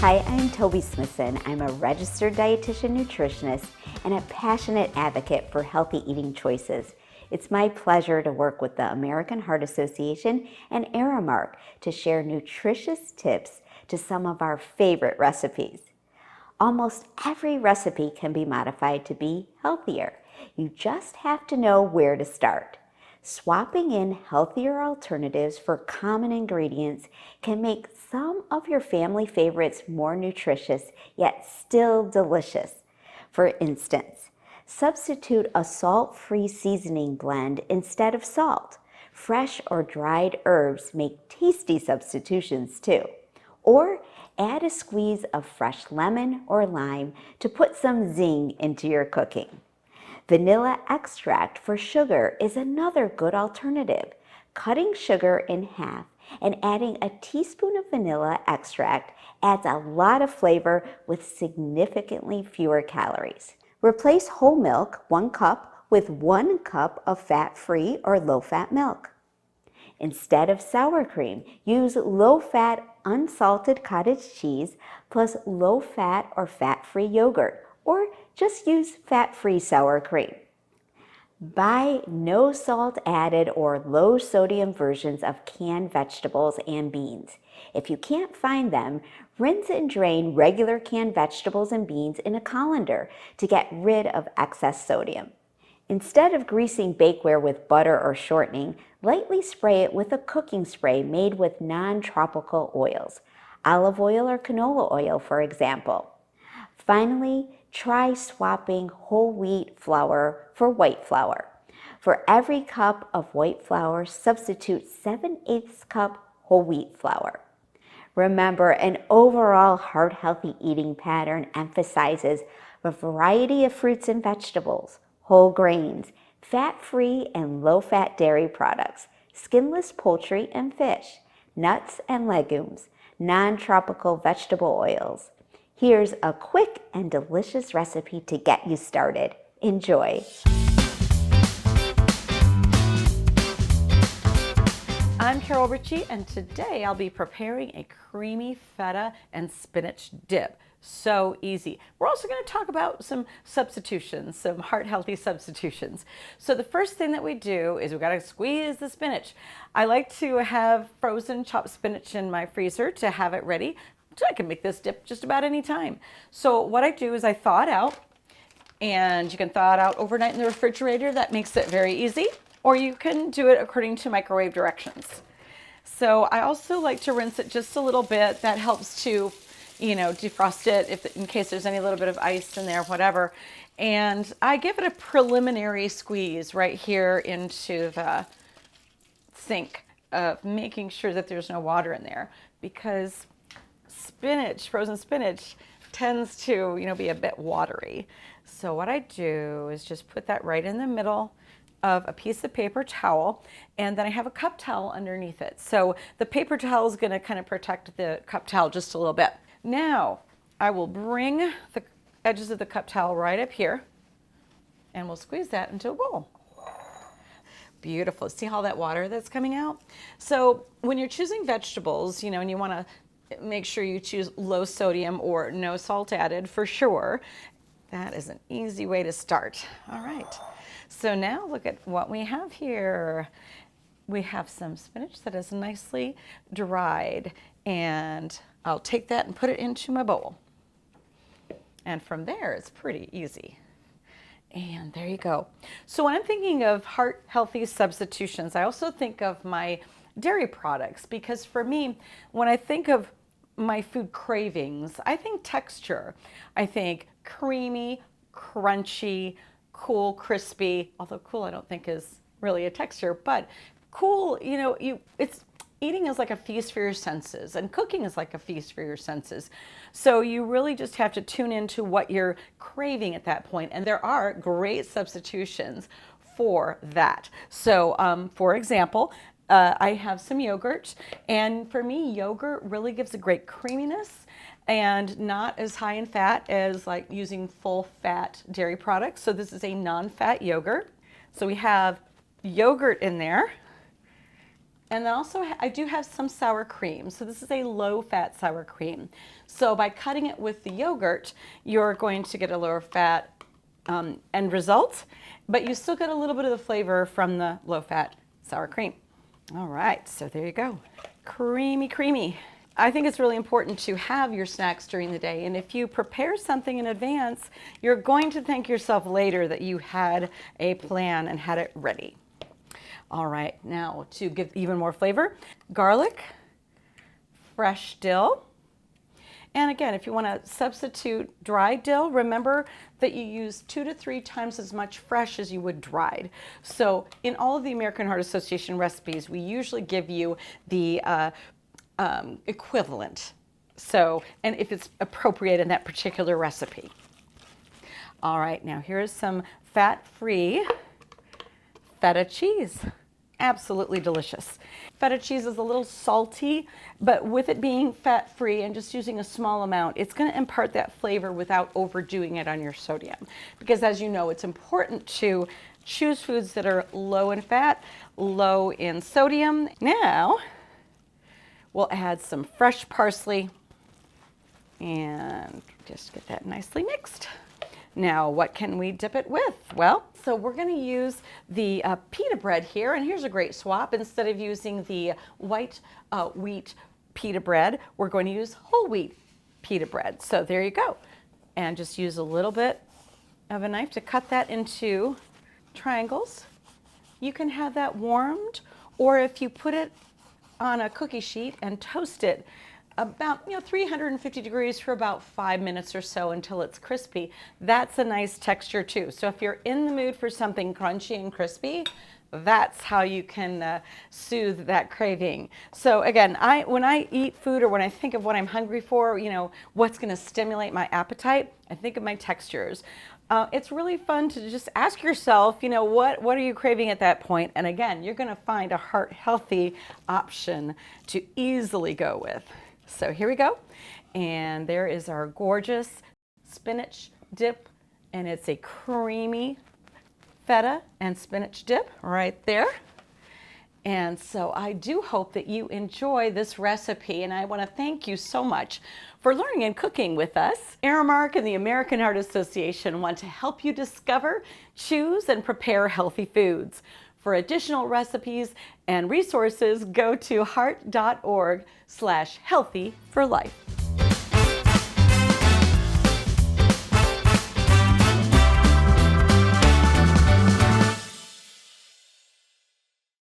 Hi, I'm Toby Smithson. I'm a registered dietitian nutritionist and a passionate advocate for healthy eating choices. It's my pleasure to work with the American Heart Association and Aramark to share nutritious tips to some of our favorite recipes. Almost every recipe can be modified to be healthier. You just have to know where to start. Swapping in healthier alternatives for common ingredients can make some of your family favorites more nutritious, yet still delicious. For instance, substitute a salt-free seasoning blend instead of salt. Fresh or dried herbs make tasty substitutions too. Or add a squeeze of fresh lemon or lime to put some zing into your cooking. Vanilla extract for sugar is another good alternative. Cutting sugar in half and adding a teaspoon of vanilla extract adds a lot of flavor with significantly fewer calories. Replace whole milk, 1 cup, with 1 cup of fat-free or low-fat milk. Instead of sour cream, use low-fat unsalted cottage cheese plus low-fat or fat-free yogurt, or just use fat-free sour cream. Buy no salt added or low sodium versions of canned vegetables and beans. If you can't find them, rinse and drain regular canned vegetables and beans in a colander to get rid of excess sodium. Instead of greasing bakeware with butter or shortening, lightly spray it with a cooking spray made with non-tropical oils, olive oil or canola oil, for example. Finally, try swapping whole wheat flour for white flour. For every cup of white flour, substitute 7/8 cup whole wheat flour. Remember, an overall heart-healthy eating pattern emphasizes a variety of fruits and vegetables, whole grains, fat-free and low-fat dairy products, skinless poultry and fish, nuts and legumes, non-tropical vegetable oils. Here's a quick and delicious recipe to get you started. Enjoy. I'm Carol Ritchie, and today I'll be preparing a creamy feta and spinach dip. So easy. We're also going to talk about some substitutions, some heart-healthy substitutions. So the first thing that we do is we've got to squeeze the spinach. I like to have frozen chopped spinach in my freezer to have it ready, so I can make this dip just about any time. So what I do is I thaw it out, and you can thaw it out overnight in the refrigerator. That makes it very easy. Or you can do it according to microwave directions. So I also like to rinse it just a little bit. That helps to, defrost it in case there's any little bit of ice in there, whatever. And I give it a preliminary squeeze right here into the sink, making sure that there's no water in there, because spinach, frozen spinach, tends to, be a bit watery. So what I do is just put that right in the middle of a piece of paper towel, and then I have a cup towel underneath it. So the paper towel is going to kind of protect the cup towel just a little bit. Now I will bring the edges of the cup towel right up here, and we'll squeeze that into a bowl. Beautiful. See all that water that's coming out? So when you're choosing vegetables, and you want to make sure you choose low sodium or no salt added for sure. That is an easy way to start. All right. So now look at what we have here. We have some spinach that is nicely dried, and I'll take that and put it into my bowl. And from there, it's pretty easy. And there you go. So when I'm thinking of heart-healthy substitutions, I also think of my dairy products, because for me, when I think of my food cravings, I think texture. I think creamy, crunchy, cool, crispy, although cool I don't think is really a texture, but cool, eating is like a feast for your senses, and cooking is like a feast for your senses. So you really just have to tune into what you're craving at that point, and there are great substitutions for that. So for example, I have some yogurt, and for me, yogurt really gives a great creaminess and not as high in fat as like using full fat dairy products. So this is a non-fat yogurt. So we have yogurt in there, And then also I do have some sour cream. So this is a low-fat sour cream. So by cutting it with the yogurt, you're going to get a lower fat end result, but you still get a little bit of the flavor from the low-fat sour cream. All right, so there you go. Creamy, creamy. I think it's really important to have your snacks during the day, and if you prepare something in advance, you're going to thank yourself later that you had a plan and had it ready. All right, now to give even more flavor, garlic, fresh dill, and again, if you want to substitute dried dill, remember that you use 2 to 3 times as much fresh as you would dried. So in all of the American Heart Association recipes, we usually give you the equivalent. So, and if it's appropriate in that particular recipe. All right, now here's some fat-free feta cheese. Absolutely delicious. Feta cheese is a little salty, but with it being fat-free and just using a small amount, it's going to impart that flavor without overdoing it on your sodium. Because as you know, it's important to choose foods that are low in fat, low in sodium. Now, we'll add some fresh parsley and just get that nicely mixed. Now, what can we dip it with? Well, so we're going to use the pita bread here, and here's a great swap. Instead of using the white wheat pita bread, we're going to use whole wheat pita bread. So there you go. And just use a little bit of a knife to cut that into triangles. You can have that warmed, or if you put it on a cookie sheet and toast it about 350 degrees for about 5 minutes or so until it's crispy. That's a nice texture too. So if you're in the mood for something crunchy and crispy, that's how you can soothe that craving. So again, when I eat food or when I think of what I'm hungry for, what's going to stimulate my appetite, I think of my textures. It's really fun to just ask yourself, what are you craving at that point? And again, you're going to find a heart-healthy option to easily go with. So here we go. And there is our gorgeous spinach dip, and it's a creamy feta and spinach dip right there. And so I do hope that you enjoy this recipe, and I want to thank you so much for learning and cooking with us. Aramark and the American Heart Association want to help you discover, choose, and prepare healthy foods. For additional recipes and resources, go to heart.org/healthy for life.